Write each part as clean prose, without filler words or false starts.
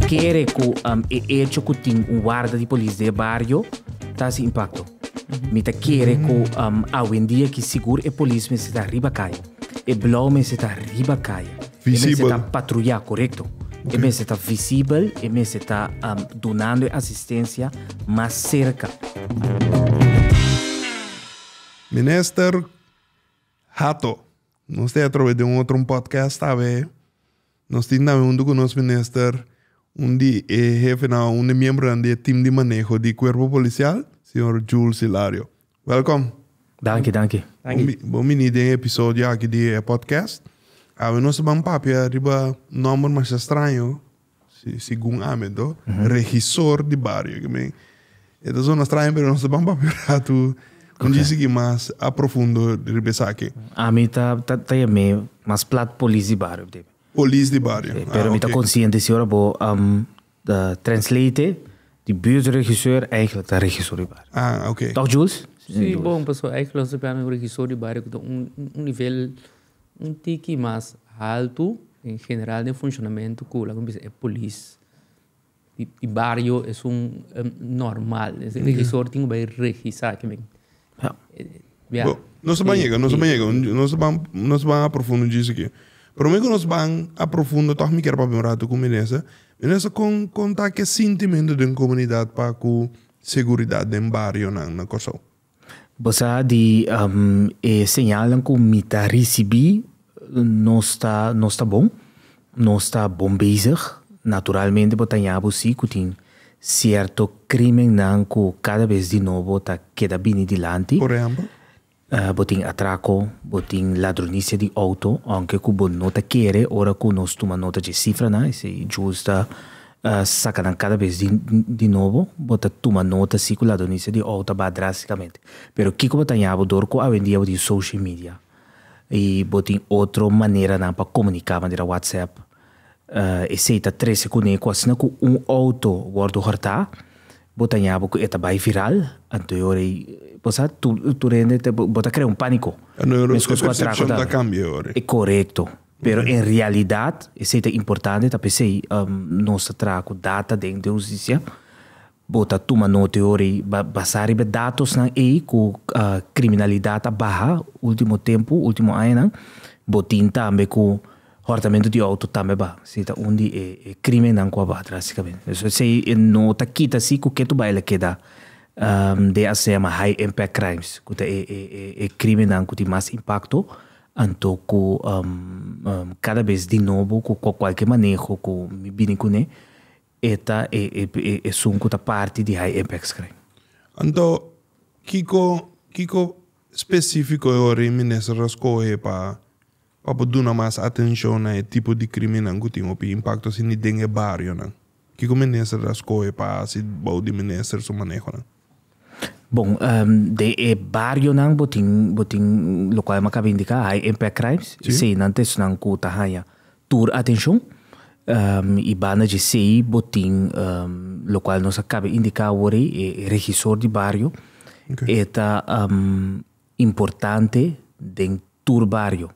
querer que é hecho que tem guarda de polícia de barrio, tá se impacto. Me tá querer que hoje em dia que seguro é polícia se tá riba caia. E blau me se tá riba caia. Visível. E me se tá patrulhar, correto? E me se tá visível, e me se tá donando assistência mais cerca. Minister Hato, nós temos através de outro podcast, sabe? Nós temos com o nosso minister, jefe, membro do time de manejo do corpo policial, senhor Jules Hilario. Welcome. Danke. Bom menino em episódio aqui do podcast. Nós vamos papia riba nome mais estranho, segundo Amendo, regissor de barrio. Então são estranho, mas nós vamos papia rato. Não disse que mais aprofundo de aqui. A mim tá mais plat polícia de barrio. Polícia de barrio. Pero me tá consciente se ora bo translate de buurtregisseur eigenlijk de regisseur de barrio. Ok. Toch Jules? Sim, bom, pessoal, eigenlijk als we regisseur de barrio com nível tique mais alto em geral de funcionamento que a polícia. E barrio é normal. O regissor tem que registrar também. Nós vamos aprofundar disso aqui. Para mim, nós vamos aprofundar, toch me quero para um rato com Menessa. Menessa contar que sentimento de comunidade para com segurança de barrio na Kosovo. Você de señalan que me tá recebi não está bom, não está bom bezig. Naturalmente, botamos sim que tem certo crime não que cada vez de novo tá queda bem dilante. Por exemplo? Botin atraco, botin ladronice de auto, anche que bon nota quere, ora que nós toma nota de cifra, né? Se justa sacanam cada vez de novo, bota toma nota se que ladronice de auto va drasticamente. Pero que como tanhabo dor que hoje em dia de social media e botin outra maneira não para comunicar maneira WhatsApp. E se tá 3 segundos quase não que auto guardo harta, botanhabo que eta vai viral, anteriore Posa tu rende te bota crea pânico. A percepção da cambio ora. É correto. Pero em realidade, isso é importante, tá pensei, nossa trago data dentro da justiça, bota tuma nota ora, basar be dados na aí com criminalidade baixa, último tempo, último ano, botin também com hortamento de auto também ba, se tá onde é crime não com a drasticamente. Isso sei nota quita se que tu vai lá queda. De assema high impact crimes, que é crime não que tem mais impacto, então que cada vez de novo com qualquer manejo com me bem com né, eta é sunco da parte de high impact crime. Então, Kiko específico ora ministro rascoe para dar mais atenção a tipo de crime não que tem o impacto se ninguém é barrio não. Kiko ministro rascoe para se baude ministro su manejo não. Bom, de barrio nang boting local makabindika high impact crimes. Sei nantes nang kuta haya tour atenção. Ibana de sei boting local nos acabe indicar ori regissor de barrio. Eta importante den tour barrio.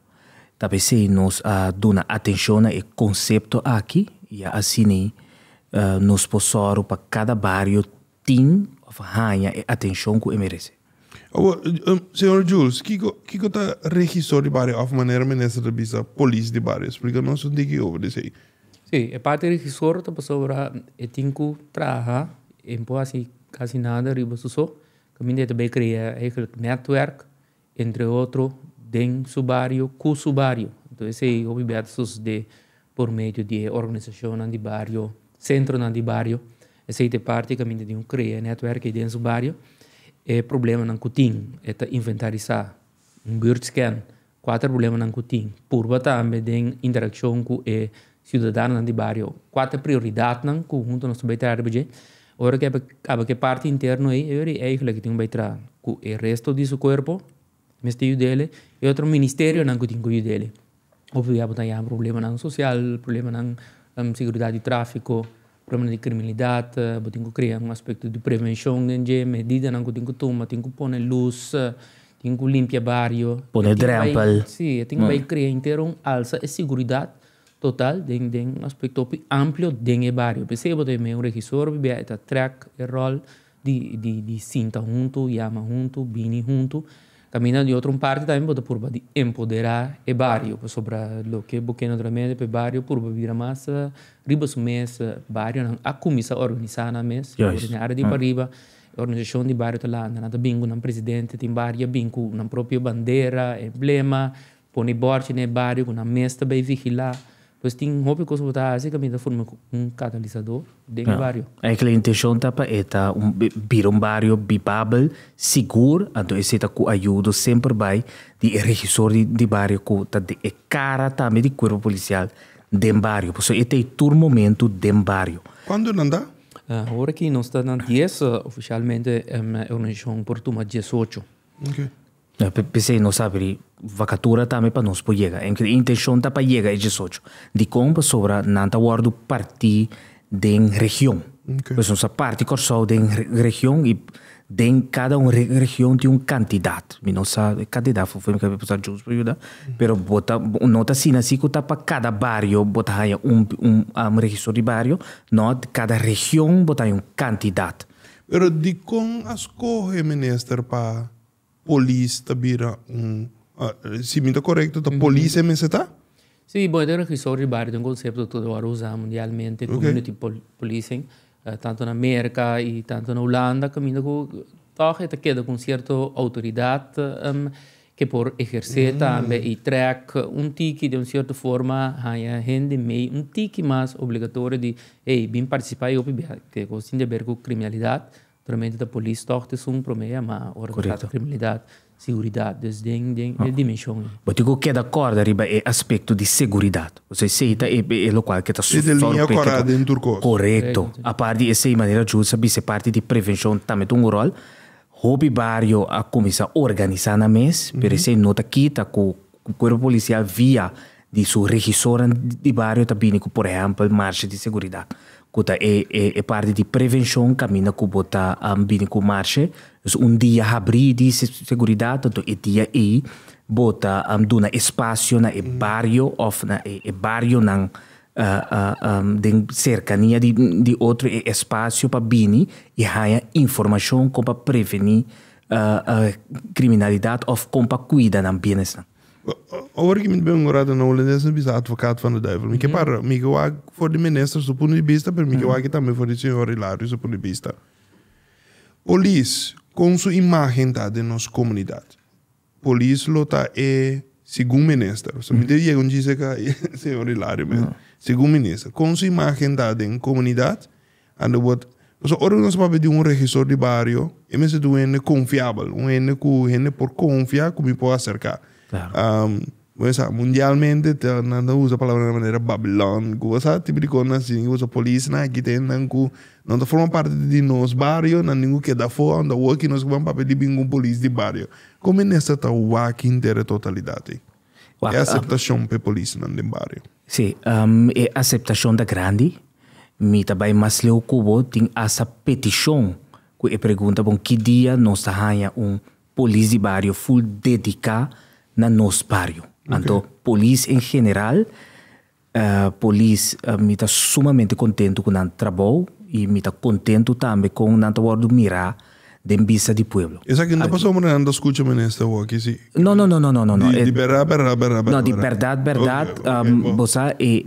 Tapi sei nos dona atenção e conceito aqui e assim nos posoro para cada barrio tem hanha e atenção que merece. Senhor Jules, Kiko tá regissor de barrio of maneira ministro da bisa polícia de barrio. Explica-nos onde que over disso aí. Sim, é parte regissor, tá passando e tinco traha, e pô assim quase nada riba suso. Caminho também cria network entre outro den subario cu subario. Então esse aí objetos de por meio de organização de barrio, centro de barrio. Essa é parte que de cria network dentro do barrio. É problema não cutim, é inventarizar bird scan, 4 problemas não cutim. Por também tem interação com o cidadão do barrio. 4 prioridades não que junto nós vai trabalhar bem. Ora que parte interna aí é eigenlijk que tem vai trabalhar com o resto do seu corpo, mistério dele, e outro ministério não cutim com o dele. Obviamente tem problema não social, problema não segurança de tráfico. Problema de criminalidade, tem que criar aspecto de prevenção, de medida que tem que tomar, tem que pôr luz, tem que limpar o barrio. Pôr drempel. Sim, tem que criar inteiro alça e segurança total, tem aspecto amplo do barrio. Percebo também um regissor, está track e rol de cinta junto, llama junto, bini junto. Cammina di outra parte também pode purba de empoderar o barrio sobre o que boqueno realmente para o barrio purba vira massa riba su mês barrio a comissa organizar na mês ordinare di arriba organização de barrio lá nada bingo na presidente tem barrio bingo na própria bandeira emblema põe borte no barrio com na mês também vigilar pois tem hobby coisa botar assim caminha forma catalisador dentro do barrio é que a intenção tá para vir barrio vivável seguro então esse tá com ajuda sempre vai de regissor de barrio com tá de cara também de corpo policial dentro barrio por isso é todo momento dentro barrio quando não dá agora que nós está na 10 oficialmente é uma organização por turma 18 okay. Pensei não sabe vacatura também para nós poder chegar. A intenção tá para chegar é 18. De como sobre nanta guardo partir da região. Okay. Pois nossa parte corso da região e de cada região tem candidato. Me não sabe candidato foi que passar justo para ajudar. Pero bota nota assim que tá para cada barrio bota aí registro de barrio, não cada região bota aí candidato. Pero de como escolhe minister para polícia vira se me está correto, a polícia é meseta? Sim, bom, tem registro de barrio, tem um conceito que agora usa mundialmente, community policing, tanto na América e tanto na Holanda, caminho com toque te queda com certa autoridade que por exercer também e track tique de uma certa forma, há gente meio tique mais obrigatório de bem participar e que gostam de ver com criminalidade. Realmente a polícia toca um problema, mas organizada criminalidade, segurança, desde a dimensão. Mas digo que da corda arriba é aspecto de segurança. Você seita é o qual que está correta em turco. Correto. A parte essa maneira justa, se parte de prevenção também tem um rol. Hobby barrio a começar a organizar na mês, por isso nota aqui tá com o corpo policial via de sua regissora de barrio também, por exemplo, marcha de segurança. Kuta é parte de prevenção caminha com bota bine com marcha dia abrir de segurança então é dia bota dona espaço na barrio of na barrio na de cercania de outro espaço para bine e há informação como para prevenir criminalidade of como para cuidar na bienestar. Agora que me bem agora na Holanda é advogado van de duivel. Me que para me que eu voor de minister do ponto de vista, mas me que eu também voor de senhor Hilário do ponto de vista. Polícia com sua imagem da de nossa comunidade. Polícia lota segundo minister. So me deve um dizer que senhor Hilário mesmo. Segundo minister, com sua imagem da de comunidade, anda bot. So ora nós para pedir registro de barrio, e me se do confiável, ene que ene por confiar como pode acercar. Claro. Mundialmente, não usa a palavra de maneira Babylon, usa tipo de coisa assim, usa polícia, aqui tem, não forma parte de nosso barrio, não ninguém que dá fora, não aqui nós vamos para pedir com polícia de barrio. Como é nessa tá o aqui inteira totalidade? É a aceitação para polícia no barrio. Sim, é a aceitação da grande, me também mais leu cubo tem essa petição que pergunta bom que dia nós temos polícia de barrio full dedicado na nosso barrio. Okay. Então, polícia em geral, polícia me está sumamente contente com o trabalho e me está contente também com o trabalho de mirar de vista do povo. Isso aqui não passou por nada, escuta ministro aqui sim. Não. De verdade. Não, de verdade. Você é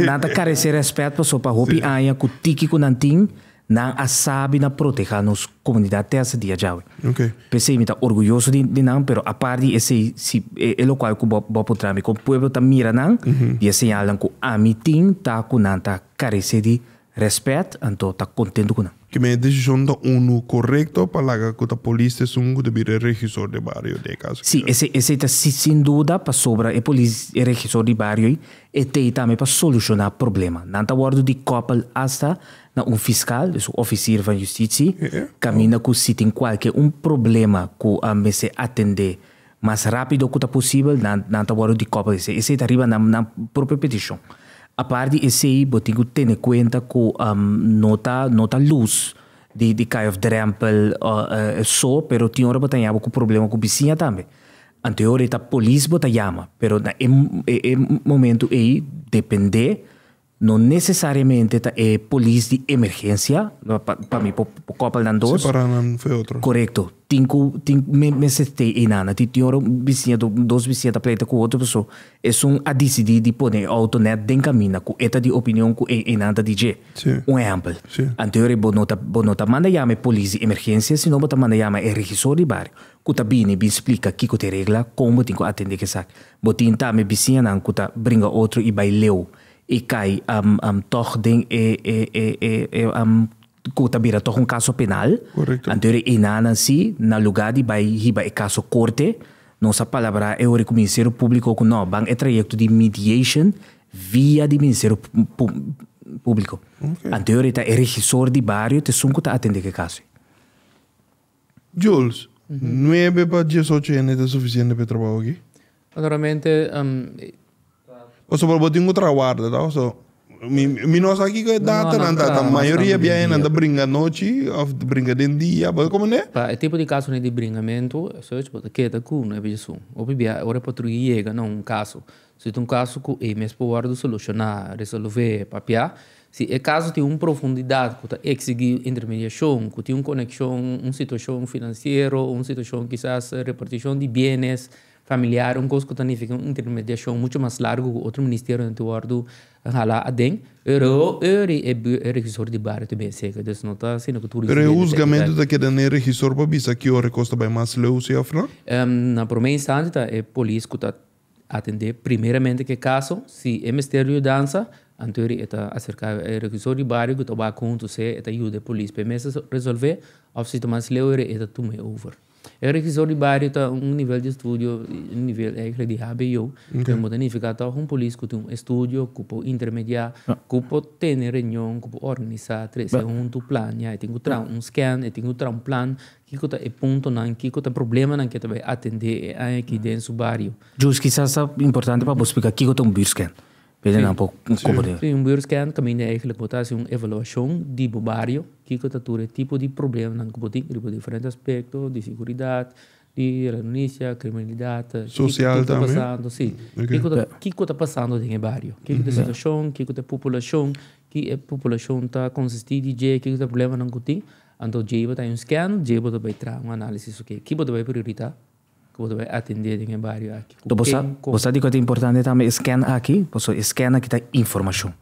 nada carecer respeito para roupa aia com tiki com nanting. Não a sabe na proteger nos comunidade dessa dia já. Okay. Pensei me tá orgulhoso de não, pero a parte esse é o qual que bo potrami com o povo tá mira não, e assenalam que a mitin tá com nanta carecer de respeito, então tá contente com não. Que me decisão da ONU correto para lá que a polícia sungu de vir regissor de barrio de caso. Sim, esse tá sem dúvida para sobre a polícia regissor de barrio e tem também para solucionar problema. Não tá word de couple hasta na fiscal, o oficial de justiça, caminha com se tem qualquer problema que a se atender mais rápido que possível, não tá word de couple esse tá arriba na própria petição. A parte esse botinho ter em conta que nota luz de kind of drempel pero tinha hora batalhava com problema com vizinha também. Anterior a polícia bota llama, pero na momento aí depende, não necessariamente é polícia de emergência, para mim, para dan dos. Separan foi outro. Correto. Me sete inana, ti tioro vizinha dos vizinha da pleita com outra pessoa. É a decidir de poder autonet den caminho com eta de opinião com inana DJ. Um exemplo. Anterior bonota manda llama polícia emergência, senão bota manda llama regissor de bairro. Kuta bine bi explica que te regla como tem que atender que sac. Botin tá me vizinha nan kuta bringa outro e vai leu. E cai toch den kuta bira toch caso penal. Correcto. Anterior inana si na lugar de vai hiba caso corte, nossa palavra é o Ministério Público com não, bang é trajecto de mediation via de Ministério Público. Okay. Anterior é regissor de bairro, te sunco tá atender que caso. Jules, 9 para 18 anos é suficiente para trabalhar aqui? Naturalmente, O sea, por tengo otra guarda, tá? So, mi não sabe que é data, não data. A maioria bem anda brinca noite, ou brinca de dia, como é? É tipo de caso de bringamento, só tipo que é com não é isso. Ou bem, ora patrulha chega não caso. Se tem caso que é mesmo para solucionar, resolver, papiar. Se é caso de profundidade, que exigir intermediação, que tem conexão, situação financeira, situação quizás repartição de bens familiar, coisa que significa intermediação muito mais largo que outro ministério do ordo hala adem. É regissor de bairro também, sei que isso não está sendo que tudo. Mas o julgamento da que é regissor para bisa que hora custa bem mais leu se afra? Na primeira instância é polícia que está atender primeiramente que caso se é ministério de dança anterior está acerca é regissor de bairro que está vai conto se está ajuda a polícia para resolver ou se mais leu está tudo over. O regissor de bairro está nível de estúdio, nível de HBO, que significa que um polícia que tem estúdio, que pode intermediar, que pode ter reunião, que pode organizar, segundo plano, tem que ter scan, tem que ter plan, que é ponto não, que é problema não que vai atender aqui dentro do bairro. Justo, quizás é importante para explicar que é um scan. Sim, buurscan também é eigenlijk botar uma avaliação de bairro, que é tipo de problema que pode ter diferentes aspectos de segurança, de renúncia, criminalidade, social também. Passando, sim. Que está passando no bairro? Que é a situação, que é a população, que a população está consistente de que é o problema não tem. Então, já vai scan, já vai trazer uma análise que vai priorizar. Que você vai atender em bairro aqui. Então, você diz que é importante também scan aqui, você scan aqui tá informação.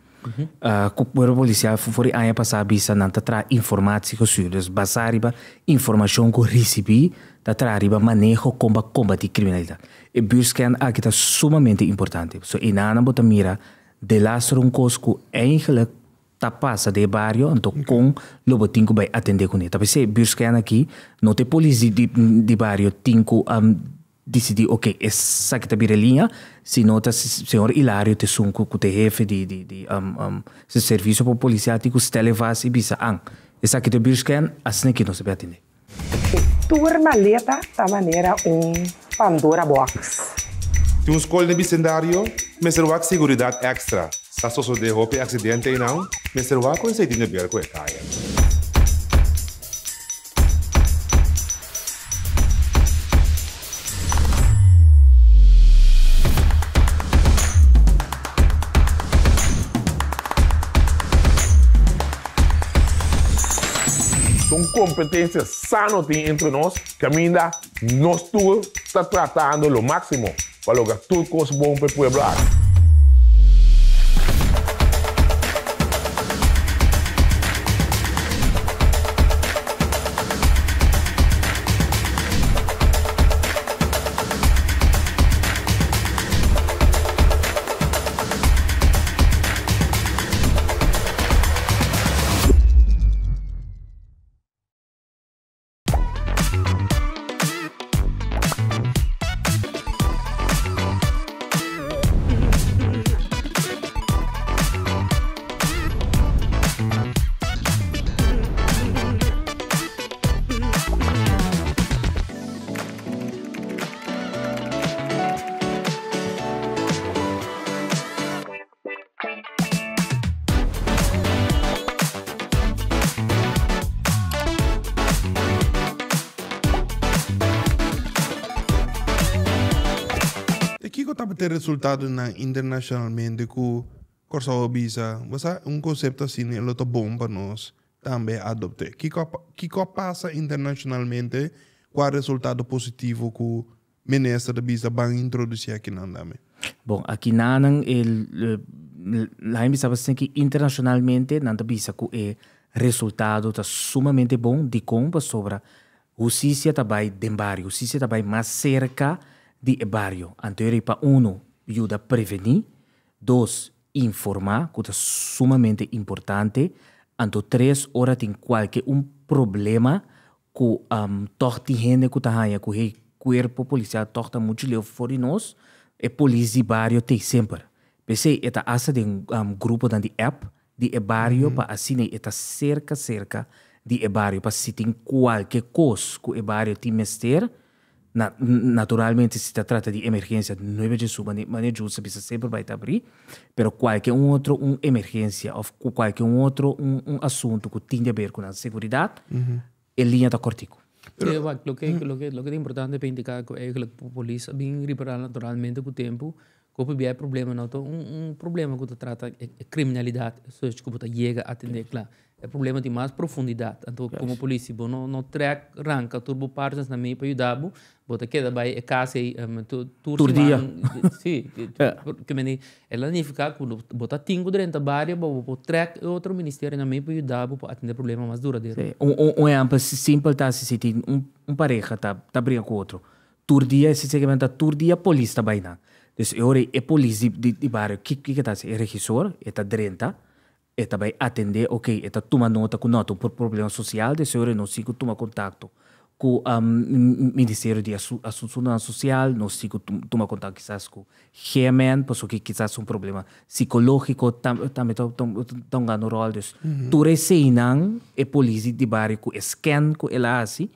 A polícia foi ano passado bisa não traz informação que os basariba informação que recebi tá trariba manejo como combater criminalidade. E buscan aqui tá sumamente importante. So inana bota mira de lastro cosco eigenlijk tá passa de bairro, então com lobo tinco vai atender com ele. Tapi se buscan aqui, não tem polícia de bairro tinco decidir, ok, essa que tá vira linha, se nota senhor Hilário te sunco que te jefe de serviço para policial tico televas e bisa essa que te buscan, assim que não se vai atender. Maleta da maneira Pandora Box. Tem escola de bicendário, mas será que segurança extra. Se a de roupa acidente e não, mas será que você tem que ver com a caia. São competências sanas entre nós, que ainda nós todos estamos tratando o máximo para lograr tudo coisa bom para o povo. para ter resultado internacionalmente com corsa obisa, mas conceito assim, ele tá bom para nós também adoptar. Que passa internacionalmente, qual é o resultado positivo que o ministro da visa vai introduzir aqui na Andame? Bom, aqui na lá em Bisa que internacionalmente na Bisa que é resultado tá sumamente bom de como sobre justiça também de barrio, justiça também mais cerca de barrio. Anterior para ajuda a prevenir, 2 informar, que é sumamente importante. Anto 3 ora tem qualquer problema que torta gente que tá que o corpo policial torta muito leu fora de nós, e polícia de barrio tem sempre. Pensei eta asa de grupo de app de barrio para assim eta cerca de barrio para se tem qualquer coisa que o barrio tem mester. Naturalmente, se trata de emergência, não é isso, mas justo, precisa sempre vai abrir, mas qualquer outro emergência ou qualquer outro assunto que tem a ver com a segurança, a linha está cortico. Lo que é importante para indicar é que a polícia vem reparar naturalmente com o tempo, que o problema não problema que trata é criminalidade, isso que chega a atender lá. É problema de mais profundidade. Então, como polícia, não track arranca turbo partes na meio para ajudar, bota queda vai é casa e turdia. Sim, que me ela significa que bota tingo dentro da área, bota track outro ministério na meio para ajudar para atender problema mais duradouro. Exemplo simples tá se tem pareja tá briga com outro. Turdia se segmenta turdia polícia tá bem. Então, agora é polícia de bairro que tá é regissor, é tá dentro. E também atender, ok, toma nota com nota por problema social, de senhora não sigo toma contato com o Ministério de Assunção Social, não sigo toma contato quizás com o GMN, porque quizás problema psicológico também estão ganhando rol. Tu receiam a polícia de bairro com scan com ela assim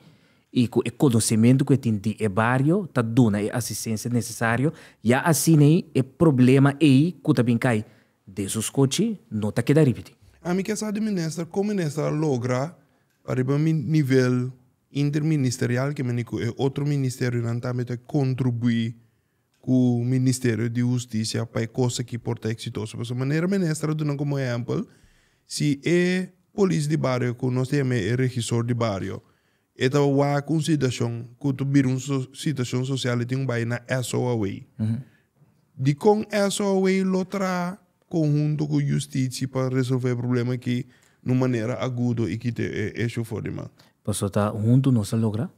e com o conhecimento que tem de bairro, tá dando a assistência necessária, e assim é problema aí que também cai. Desses coches não está queda repetir. A mim que essa ministra, como ministra logra para o nível interministerial que é outro ministério não também contribuir com o Ministério de Justiça para coisa que porta exitoso. Por maneira ministra dando como exemplo, se é polícia de bairro que nós temos é regissor de bairro, esta é uma situação que tu vira uma situação social e tem na SOA. De com SOA lotra conjunto com justiça para resolver o problema aqui de maneira aguda e que é isso fora, mano. Posso estar junto nós logra,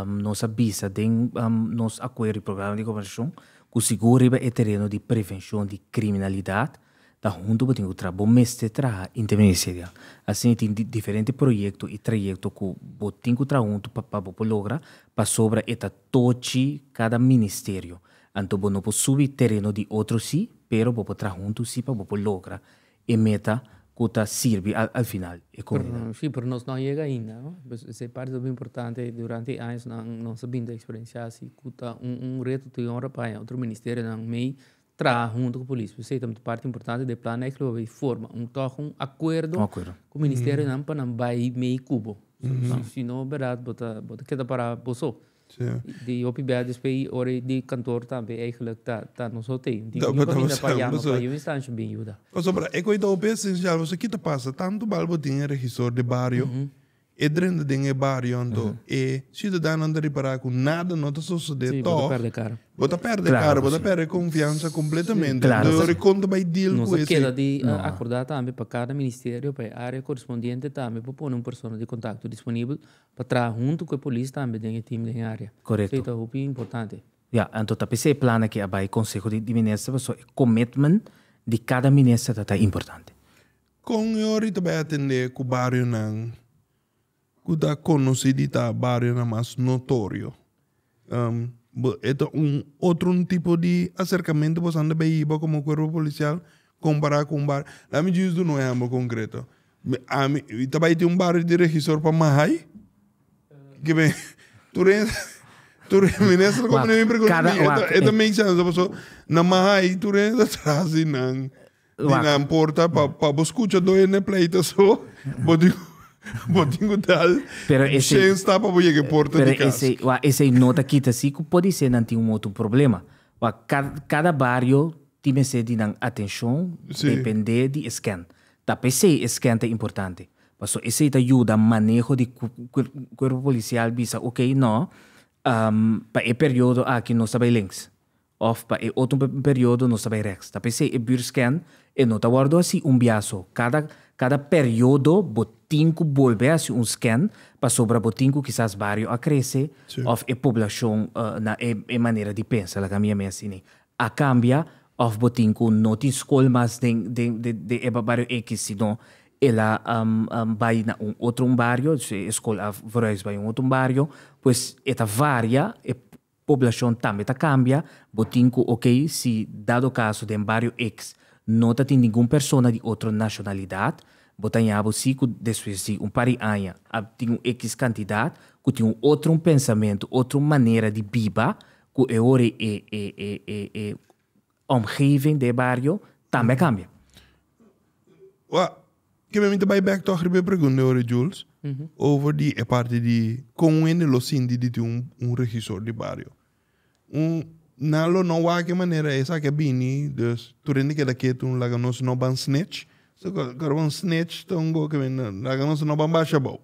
nós visa tem nós acordo programa de cooperação que segura o terreno de prevenção de criminalidade, tá junto para o trabalho mestre tra interministerial. Assim tem diferentes projetos e trajetos que botem que tra junto para logra para sobre eta tochi cada ministério. Então, não pode subir terreno de outro sim, pero pode trazer junto sim para lograr e meta que serve ao final. Sim, por nós não chega ainda. Essa parte é importante. Durante anos, nós sabemos da experiência assim, que reto de hora para outro ministério não meio traz junto com a polícia. Você tem parte importante do plano é que ele forma acordo com o ministério não para não vai meio cubo. Se não, verdade, bota queda para bolso. De OPBA depois hora de cantor também eigenlijk tá não só tem de para instância bem ajuda. Sobre é coisa o essencial você que passa tanto balbo tem regissor de bairro e dentro de bairro ando e cidadão anda reparar com nada não tá suceder to bota perde cara bota perde confiança completamente eu conta vai deal com isso queda de acordar também para cada ministério para a área correspondente também para pôr uma pessoa de contato disponível para trabalhar junto com a polícia também dentro do time da área. Correto. Isso é muito importante. Então tá pensei plano que vai consejo de ministro so commitment de cada ministro tá importante. Com eu ahorita vai atender com o bairro não que está conhecido tá bairro não mais notório. É outro tipo de acercamento você anda bem como corpo policial comparar com um bar. Lá me diz do não é algo concreto. Também tem bairro de regissor para Mahai. Que bem, tu ministro como nem me pergunta é também chance pessoa na Mahai tu atrás e não porta para escutar dois na pleita só botinho tal sem está para ver que porta de casa esse nota aqui tá assim que pode ser não tem outro problema Cada barrio tem que ter atenção, Sim. depende de scan. Também sei scan é importante. Porque isso ajuda a manejo de corpo policial, bisa, ok, não, para o período aqui não está bem links. Ou para o outro período não está bem rex. Também sei o scan e não está guardado assim biaso. Cada período, botinco volve a scan, para sobra botinco quizás barrio a crescer, ou a população na maneira de pensar, la cambia me assim. A cambia, of botinco não tem escola mais de barrio X, senão ela vai na outro barrio, se escola Vrois vai em outro barrio, pois esta varia, a população também cambia, botinco, ok, se dado caso de barrio X, não tem nenhuma pessoa de outra nacionalidade, botanhava se depois de pari anos, tem X quantidade, que tem outro pensamento, outra maneira de viver, que é hora omgeving de barrio, também cambia. Que me vai back to a pergunta, Jules, over die parte de como ele lo sindi de regisseur de barrio. Nalo não há que maneira essa que bini, dus tu rende que daqui tu laga nos no ban snitch, so carvan snitch tu go que men laga nos no ban baixa bom.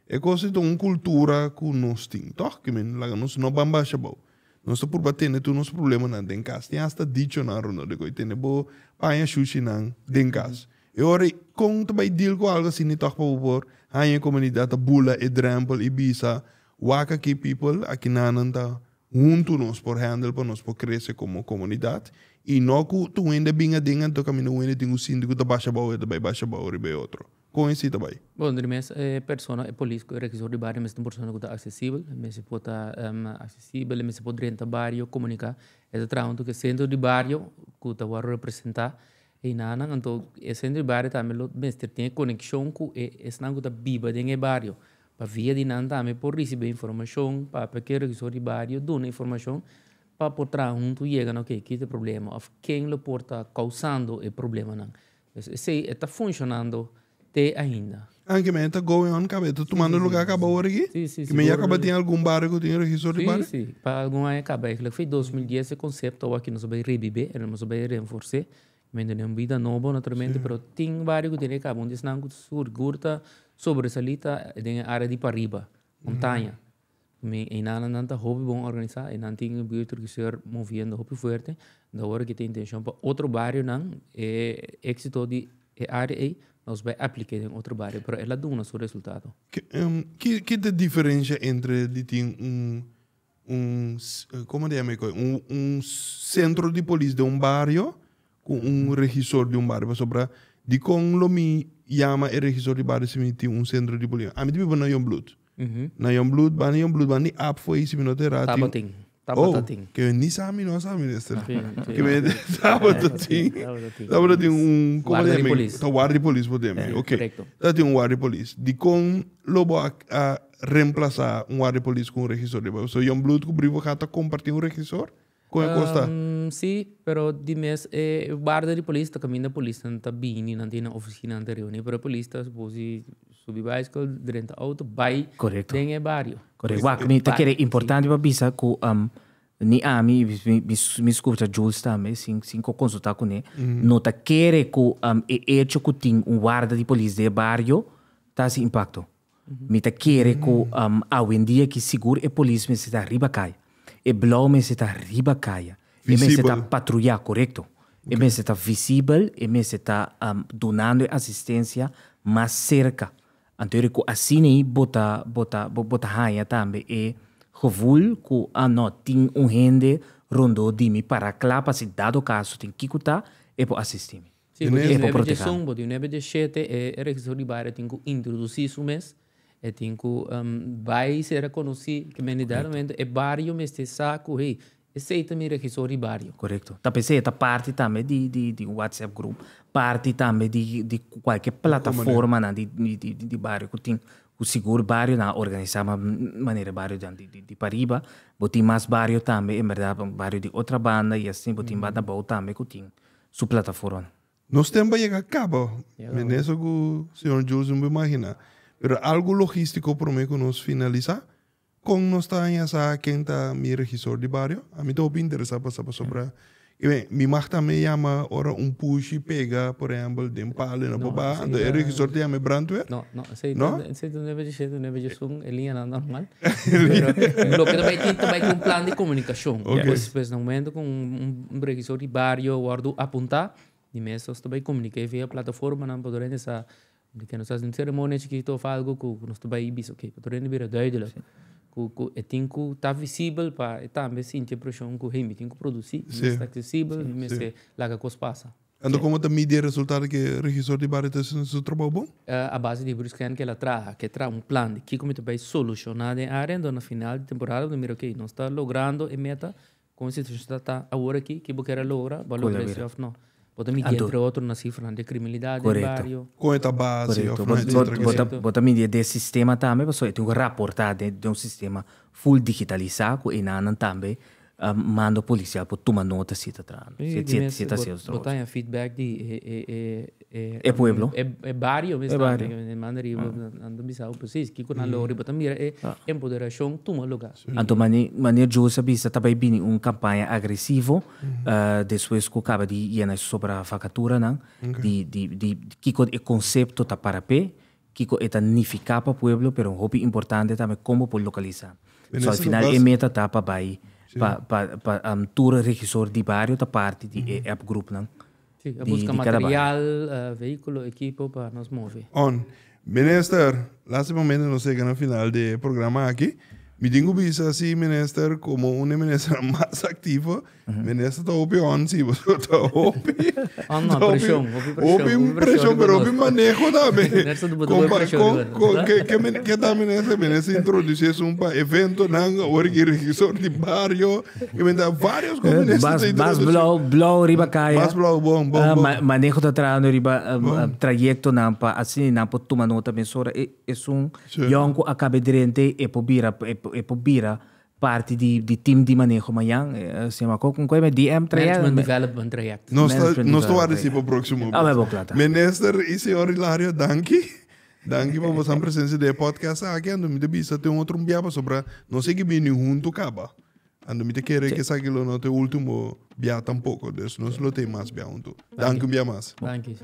É coisa de cultura que nós tem, toch que men laga nos no ban baixa bom. Nós por bater tu nos problema na den casa, tem hasta dicho na runo de coi tem bo paia sushi na den casa. E ora com tu vai deal com algo assim toch para por a comunidade bula e drempel e bisa waka que people aqui na nanda junto nós por handle para nós por crescer como comunidade e não que tu ainda bem a dinga tu caminho ainda tem o síndico da baixa boa da baixa boa e outro com esse também. Bom, mas persona é polícia que requisor de bairro mas tem persona que está acessível, mas se pode acessível, mas se pode renta bairro comunicar é trabalho que centro de bairro que está a representar e nada então o centro de bairro também mas tem conexão com esse não que está viva dentro do bairro. Para via de nada também por receber informação para que o registro de bairro dê informação para por trás junto chega ok que é o problema ou quem lo porta causando o problema não se está funcionando até ainda Anche me está going on cabe tu tomando lugar acaba hora aqui que me acaba tem algum bairro que tem registro de bairro sim para alguma acaba é que foi 2010 esse conceito aqui nós vai reviver nós vai reforçar mas não é uma vida nova naturalmente mas tem bairro que tem acaba onde se não surgurta sobressalita na área de Pariba, montanha. E não está hobby bom organizar, e não tem o bureau que ser movendo hobby forte, da hora que tem intenção para outro bairro não, é êxito de área aí, nós vai aplicar em outro bairro, mas ela dá um seu resultado. Que é a diferença entre como centro de polícia de bairro com regissor de bairro, sobre de com lo mi chama o regisseur de bairro se tem centro de polícia. A mim tipo na Youngblood. Na Youngblood, bani app foi esse minuto era. Tabating. Que nem sabe não sabe nesse. Que me tabating como é polícia. Tá guarda de polícia podemos. OK. Tá tem guarda de polícia. De com lobo a reemplaçar guarda de polícia com regisseur de bairro. So Youngblood que brivo tá compartilhar regisseur. Como é custa? Sim, pero de mes o guarda de polícia, caminho da polícia não está bem, não tem na oficina anterior, nem para a polícia, se subir bicycle, dentro do auto, vai dentro do bairro. Correto. Que é importante para bisa que ni a mim me escuta Jules também, sim consultar com ele, não tá querer que o hecho que tem guarda de polícia de bairro tá se impacto. Me tá querer que hoje em dia que seguro a polícia me está riba cai. E blau me está riba caia. E me está patrulhar, correto? E me está visível, e me está donando assistência mais cerca. Então, assim aí, bota raia também. E gevoel que não tem gente rondo de mim para claro, para se dado caso, tem que escutar e para assistir. Sim, porque não é de som, porque não é de chete, é registro de bairro, tem que introduzir isso mesmo. E tem que vai ser reconhecido que menidamente é bairro mas te saco hey aceita me registro de bairro correto tá pensei tá parte também de WhatsApp group parte também de qualquer plataforma na de bairro que tem o seguro bairro na organizar uma maneira bairro de Pariba botem mais bairro também em verdade bairro de outra banda e assim botem banda boa também que tem sua plataforma nós temos que acaba mas isso que o senhor Jules me imagina. Pero algo logístico por mim que nós finalizar, com nós está em essa quem está mi regissor de barrio, a mim estou bem interessado para sobre. E bem, me marca também chama ora push e pega, por exemplo, de palo na boba, do regissor te chama Brandwehr? No, sei tu neve de sung, linha normal. Pero lo que também tem plano de comunicação. Depois no momento com regissor de barrio, guardo apontar, e mesmo também comuniquei via plataforma, não poderem essa que nós fazemos cerimônia que tu faz algo que nós também biso, ok, poderem vir duidelijk. E tem que estar visível para também sentir pressão que o tem que produzir, está acessível, e se lá que passa. Ando como está medir resultado que o regissor de barrio está fazendo seu trabalho bom? A base de buscar que ela traz plano de que como vai solucionar a área, então na final de temporada, mira, ok, nós está logrando a meta, como se está agora aqui, que você quer lograr, vai lograr esse ou não. Podemos medir entre outros na cifra de criminalidade no barrio. Com essa base, bota medir de sistema também, pessoal, tem que raportar de sistema full digitalizado e não também manda a polícia para tomar nota se está trazendo. Se está sendo botar a feedback de pueblo. É barrio mesmo. Manda aí, ando bisao, precis. Que quando a hora botar mira empoderação toma lugar. Então maneira justa bisa também bem campanha agressivo, depois que acaba de ir sobre a facatura, não? De que o conceito tá para pé, que é tanificar para o pueblo, pero um hobby importante também como por localizar. So al final a meta tá para baixo. Para tour regissor de barrio da parte de app group não. Sim, busca material, veículo, equipo para nos mover. Minister, laatste momento não sei que no final do programa aqui, me digo bisa assim, minister, como minister mais ativo, minister está opinião, se você está pressão, pero opi manejo também. Que tá minister introduzir evento não, orgue regissor de barrio, que vem vários comunidades. Mas blow riba kaya. Mas blow bom. Manejo da trano riba trajecto não para assim não para tomar nota mensura é yonko acaba dirente e pobira parte de time de manejo amanhã se chama com qual é DM Management Development Traject. Nós estou a receber o próximo. Minister e senhor Hilário, danke por vossa presença de podcast aqui. Ando me debisa ter outro biaba sobre não sei que bem junto acaba. Ando me querer que saque lo no te último bia tampoco, dus nós lo tem mais bia junto. Danke bia mais. Danke.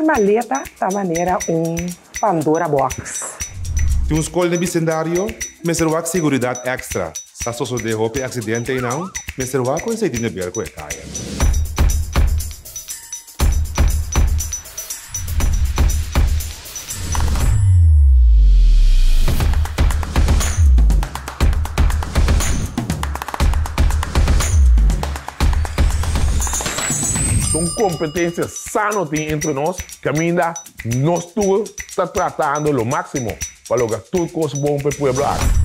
Maleta da maneira Pandora Box. Tem escola no vecindário, mas será seguridade extra. Se a de roupa acidente e não, mas será com esse dinheiro bem com a caia. São competências sanas entre nós, que ainda nós todos está tratando o máximo para lograr tudo coisa bom para o povo.